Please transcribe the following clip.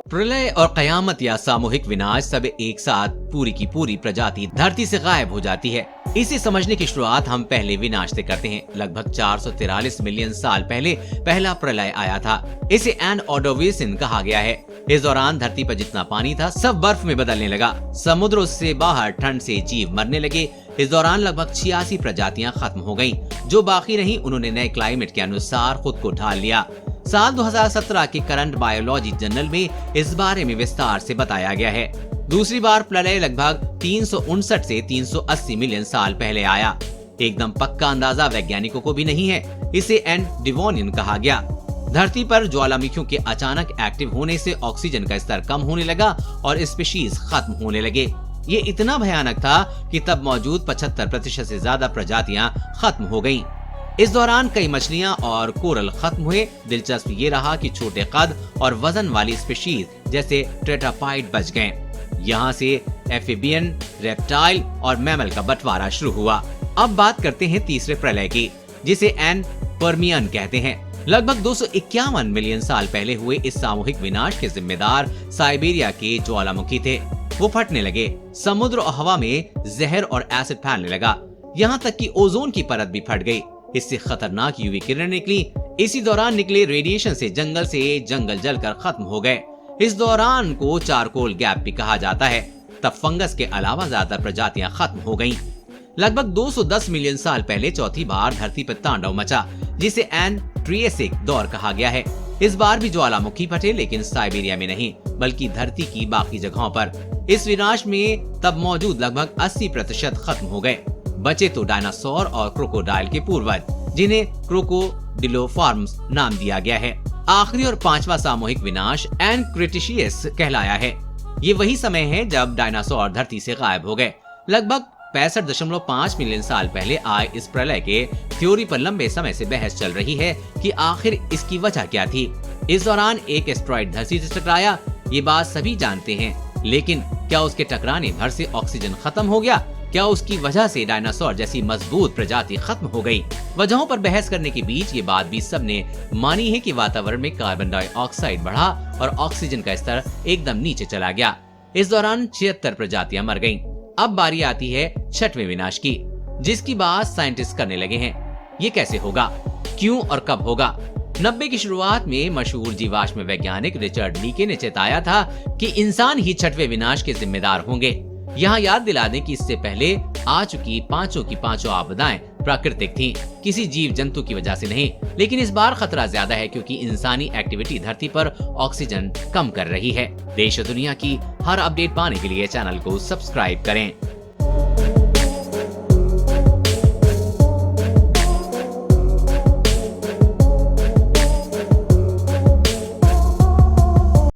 प्रलय और कयामत या सामूहिक विनाश सब एक साथ पूरी की पूरी प्रजाति धरती से गायब हो जाती है। इसे समझने की शुरुआत हम पहले विनाश से करते हैं। लगभग 443 मिलियन साल पहले पहला प्रलय आया था। इसे एन ऑर्डोविसिन कहा गया है। इस दौरान धरती पर जितना पानी था सब बर्फ में बदलने लगा। समुद्रों से बाहर ठंड से जीव मरने लगे। इस दौरान लगभग 86 प्रजातियां खत्म हो गयीं। जो बाकी रही उन्होंने नए क्लाइमेट के अनुसार खुद को ढाल लिया। साल 2017 के करंट बायोलॉजी जर्नल में इस बारे में विस्तार से बताया गया है। दूसरी बार प्रलय लगभग 359 से 380 मिलियन साल पहले आया। एकदम पक्का अंदाजा वैज्ञानिकों को भी नहीं है। इसे एन डिवोनियन कहा गया। धरती पर ज्वालामुखियों के अचानक एक्टिव होने से ऑक्सीजन का स्तर कम होने लगा और स्पीशीज खत्म होने लगे। ये इतना भयानक था कि तब मौजूद 75% से ज्यादा प्रजातियां खत्म हो गयीं। इस दौरान कई मछलियां और कोरल खत्म हुए। दिलचस्प ये रहा कि छोटे कद और वजन वाली स्पीशीज जैसे टेट्रापाइड बच गए। यहाँ से एम्फिबियन, रेप्टाइल और मैमल का बंटवारा शुरू हुआ। अब बात करते हैं तीसरे प्रलय की, जिसे एन पर्मियन कहते हैं। लगभग 251 मिलियन साल पहले हुए इस सामूहिक विनाश के जिम्मेदार साइबेरिया के ज्वालामुखी थे। वो फटने लगे। समुद्र और हवा में जहर और एसिड फैलने लगा। यहाँ तक कि ओजोन की परत भी फट गई। इससे खतरनाक यूवी किरण निकली। इसी दौरान निकले रेडिएशन से जंगल जलकर खत्म हो गए। इस दौरान को चारकोल गैप भी कहा जाता है। तब फंगस के अलावा ज्यादातर प्रजातियां खत्म हो गयीं। लगभग 210 मिलियन साल पहले चौथी बार धरती पर तांडव मचा, जिसे एन ट्रिएसिक दौर कहा गया है। इस बार भी ज्वालामुखी फटे, लेकिन साइबेरिया में नहीं बल्कि धरती की बाकी जगहों पर। इस विनाश में तब मौजूद लगभग 80% खत्म हो गए। बचे तो डायनासोर और क्रोकोडाइल के पूर्वज, जिन्हें क्रोकोडिलोफॉर्म्स नाम दिया गया है। आखिरी और पांचवा सामूहिक विनाश एन क्रिटेशियस कहलाया है। ये वही समय है जब डायनासोर धरती से गायब हो गए। लगभग 65.5 मिलियन साल पहले आए इस प्रलय के थ्योरी पर लंबे समय से बहस चल रही है कि आखिर इसकी वजह क्या थी। इस दौरान एक एस्टेरॉइड धरती से टकराया, ये बात सभी जानते हैं, लेकिन क्या उसके टकराने भर से ऑक्सीजन खत्म हो गया? क्या उसकी वजह से डायनासोर जैसी मजबूत प्रजाति खत्म हो गई? वजहों पर बहस करने के बीच ये बात भी सबने मानी है कि वातावरण में कार्बन डाइऑक्साइड बढ़ा और ऑक्सीजन का स्तर एकदम नीचे चला गया। इस दौरान 76 प्रजातियां मर गईं। अब बारी आती है छठवें विनाश की, जिसकी बात साइंटिस्ट करने लगे हैं। ये कैसे होगा, क्यों और कब होगा? 90 की शुरुआत में मशहूर जीवाश्म वैज्ञानिक रिचर्ड लीके ने चेताया था कि इंसान ही छठवें विनाश के जिम्मेदार होंगे। यहाँ याद दिला दें कि इससे पहले आ चुकी पांचों की पांचों आपदाएं प्राकृतिक थीं, किसी जीव जंतु की वजह से नहीं। लेकिन इस बार खतरा ज्यादा है क्योंकि इंसानी एक्टिविटी धरती पर ऑक्सीजन कम कर रही है। देश और दुनिया की हर अपडेट पाने के लिए चैनल को सब्सक्राइब करें।